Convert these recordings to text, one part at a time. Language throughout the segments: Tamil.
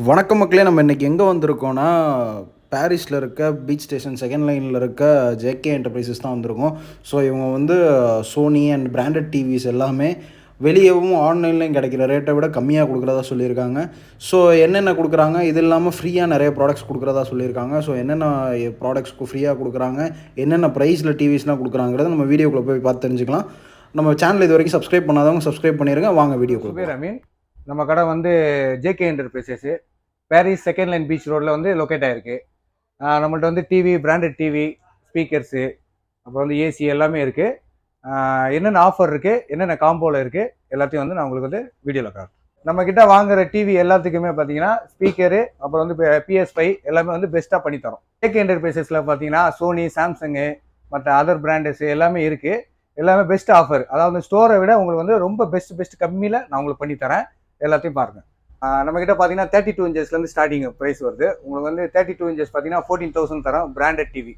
வணக்கம் மக்களே! நம்ம இன்னைக்கு எங்க வந்திருக்கோம்னா, பாரிஸ்ல இருக்க பீச் ஸ்டேஷன் செகண்ட் லைன்ல இருக்க ஜேகே என்டர்பிரைசஸ் தான் வந்திருக்கோம். ஸோ இவங்க வந்து சோனி அண்ட் பிராண்டட் டிவிஸ் எல்லாமே வெளியவும் ஆன்லைன்லயும் கிடைக்கிற ரேட்ட விட கம்மியா குடுக்குறதா சொல்லியிருக்காங்க. ஸோ என்னென்ன குடுக்குறாங்க, இது இல்லாம ஃப்ரீயா நெறைய ப்ராடக்ட்ஸ் குடுக்குறதா சொல்லியிருக்காங்க. ஸோ என்னென்ன ப்ராடக்ட்ஸ் ஃப்ரீயா குடுக்குறாங்க, என்னென்ன பிரைஸ்ல டிவிஸ்லாம் குடுக்குறாங்கிறத நம்ம வீடியோக்குள்ள போய் பார்த்து தெரிஞ்சுக்கலாம். நம்ம சேனல் இதுவரைக்கும் சப்ஸ்கிரைப் பண்ணாதவங்க சப்ஸ்கிரைப் பண்ணிருங்க. வாங்க வீடியோக்குள்ள சுபேர் போலாம். அமீன். நம்ம கடை வந்து JK enterprises Paris second line beach ரோட்ல வந்து லொக்கேட் ஆயிருக்கு. நம்மள்ட்ட வந்து டிவி, பிராண்டட் டிவி, ஸ்பீக்கர்ஸு, அப்புறம் வந்து ஏசி எல்லாமே இருக்கு. என்னென்ன ஆஃபர் இருக்கு, என்னென்ன காம்போல இருக்கு, எல்லாத்தையும் வந்து நான் உங்களுக்கு வந்து வீடியோவில் காட்டுறேன். நம்ம கிட்ட வாங்குற டிவி எல்லாத்துக்குமே பார்த்தீங்கன்னா ஸ்பீக்கரு, அப்புறம் வந்து PS5 எல்லாமே வந்து பெஸ்ட்டாக பண்ணி தரோம். ஜேகே என்டர்பிரைசஸில் பார்த்தீங்கன்னா சோனி, சாம்சங்கு, மற்ற அதர் பிராண்டஸ் எல்லாமே இருக்கு. எல்லாமே பெஸ்ட் ஆஃபர், அதாவது ஸ்டோரை விட உங்களுக்கு வந்து ரொம்ப பெஸ்ட் கம்மியில் நான் உங்களுக்கு பண்ணி தரேன். எல்லாத்தையும் பாருங்க. நம்ம கிட்ட பார்த்தீங்கன்னா 32 இன்ச்சஸ்லேருந்து ஸ்டார்டிங் ப்ரைஸ் வருது. உங்களுக்கு வந்து 32 இன்ச்சஸ் பார்த்தீங்கன்னா 14,000 தரோம். பிராண்டட் டிவி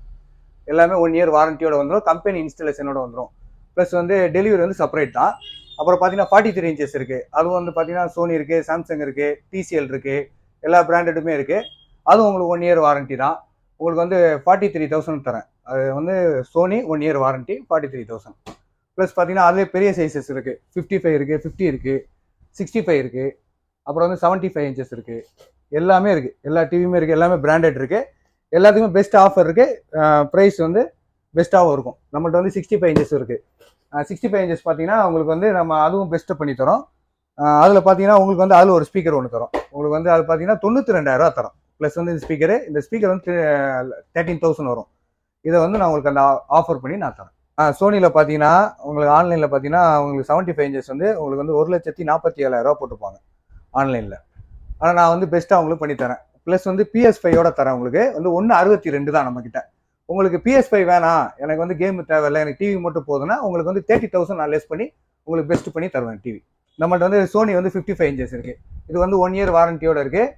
எல்லாமே 1 இயர் வாரண்டியோட வந்துடும், கம்பெனி இன்ஸ்டலேஷனோட வந்துடும். ப்ளஸ் வந்து டெலிவரி வந்து செப்பரேட் தான். அப்புறம் பார்த்தீங்கன்னா 43 இன்ச்சஸ் இருக்குது. அதுவும் வந்து பார்த்தீங்கன்னா சோனி இருக்குது, சாம்சங் இருக்குது, TCL இருக்குது, எல்லா பிராண்டடுமே இருக்குது. அதுவும் உங்களுக்கு 1 இயர் வாரண்டி தான். உங்களுக்கு வந்து 43,000 தரேன். அது வந்து சோனி 1 இயர் வாரண்டி 43,000. ப்ளஸ் பார்த்தீங்கன்னா அதுலேயே பெரிய சைஸஸ் இருக்குது. 55 இருக்குது, 50 இருக்குது, 65 இருக்குது, அப்புறம் வந்து 75 இன்ச்சஸ் இருக்குது. எல்லாமே இருக்குது, எல்லா டிவியுமே இருக்குது, எல்லாமே பிராண்டட் இருக்குது. எல்லாத்துக்குமே பெஸ்ட் ஆஃபர் இருக்குது. ப்ரைஸ் வந்து பெஸ்ட்டாகவும் இருக்கும். நம்மள்ட்ட வந்து 65 இன்ச்சஸ் இருக்குது. 65 இன்ச்சஸ் பார்த்தீங்கன்னா உங்களுக்கு வந்து நம்ம அதுவும் பெஸ்ட்டாக பண்ணி தரோம். அதில் பார்த்தீங்கன்னா உங்களுக்கு வந்து அதில் ஒரு ஸ்பீக்கர் ஒன்று தரோம். உங்களுக்கு வந்து அது பார்த்தீங்கன்னா 92,000 தரோம். ப்ளஸ் வந்து இந்த ஸ்பீக்கர் வந்து 13,000 வரும். இதை வந்து நான் உங்களுக்கு அந்த ஆஃபர் பண்ணி நான் தரேன். சோனியில் பார்த்தீங்கன்னா உங்களுக்கு ஆன்லைனில் பார்த்தீங்கன்னா உங்களுக்கு 75 இன்ச்சஸ் வந்து உங்களுக்கு வந்து 1,47,000 போட்டுப்பாங்க ஆன்லைனில். ஆனால் நான் வந்து பெஸ்ட்டாக உங்களுக்கு பண்ணி தரேன். ப்ளஸ் வந்து PS5 தரேன். உங்களுக்கு வந்து 162 தான் நம்மக்கிட்ட. உங்களுக்கு PS5 வேணாம், எனக்கு வந்து கேம் தேவையில்லை, எனக்கு டிவி மட்டும் போதுன்னா உங்களுக்கு வந்து 30,000 நான் லெஸ் பண்ணி உங்களுக்கு பெஸ்ட் பண்ணி தருவேன் டிவி. நம்மள்ட்ட வந்து சோனி வந்து 55 இன்ச்சஸ் இருக்குது. இது வந்து 1 இயர் வாரண்டியோட இருக்குது.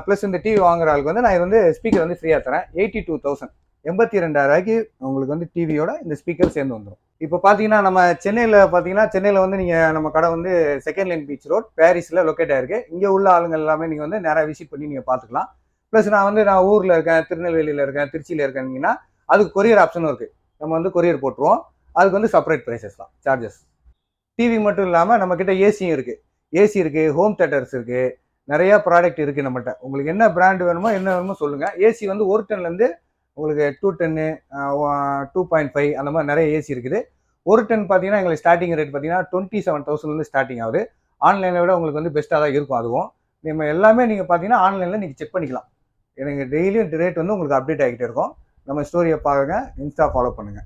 ப்ளஸ் இந்த டிவி வாங்குற ஆளுக்கு வந்து நான் இது வந்து ஸ்பீக்கர் வந்து ஃப்ரீயாக தரேன். 82,000, 82,000 உங்களுக்கு வந்து டிவியோட இந்த ஸ்பீக்கர் சேர்ந்து வந்துடும். இப்போ பார்த்தீங்கன்னா நம்ம சென்னையில் வந்து நீங்கள் நம்ம கடை வந்து செகண்ட் லைன் பீச் ரோட் பாரிஸில் லொக்கேட் ஆயிருக்கு. இங்கே உள்ள ஆளுங்க எல்லாமே நீங்கள் வந்து நேராக விசிட் பண்ணி நீங்கள் பார்த்துக்கலாம். ப்ளஸ் நான் ஊரில் இருக்கேன், திருநெல்வேலியில் இருக்கேன், திருச்சியில் இருக்கேன்னீங்கன்னா அதுக்கு கொரியர் ஆப்ஷனும் இருக்குது. நம்ம வந்து கொரியர் போட்டுருவோம். அதுக்கு வந்து செப்பரேட் ப்ரைஸஸ் தான், சார்ஜஸ். டிவி மட்டும் இல்லாமல் நம்மக்கிட்ட ஏசியும் இருக்குது. ஏசி இருக்குது, ஹோம் தேட்டர்ஸ் இருக்குது, நிறையா ப்ராடக்ட் இருக்குது நம்மகிட்ட. உங்களுக்கு என்ன பிராண்ட் வேணுமோ சொல்லுங்கள். ஏசி வந்து 1 டன்லேருந்து உங்களுக்கு 210, 2.5 அந்த மாதிரி நிறைய ஏசி இருக்குது. 1 டன் பார்த்தீங்கன்னா எங்களுக்கு ஸ்டார்டிங் ரேட் பார்த்தீங்கன்னா 27,000 ஸ்டார்டிங் ஆகுது. ஆன்லைனை விட உங்களுக்கு வந்து பெஸ்ட்டாக தான் இருக்கும். அதுவும் நம்ம எல்லாமே நீங்கள் பார்த்தீங்கன்னா ஆன்லைனில் நீங்கள் செக் பண்ணிக்கலாம். எனக்கு டெய்லியும் ரேட் வந்து உங்களுக்கு அப்டேட் ஆகிட்டே இருக்கும். நம்ம ஸ்டோரியை பாருங்கள், இன்ஸ்டா ஃபாலோ பண்ணுங்கள்.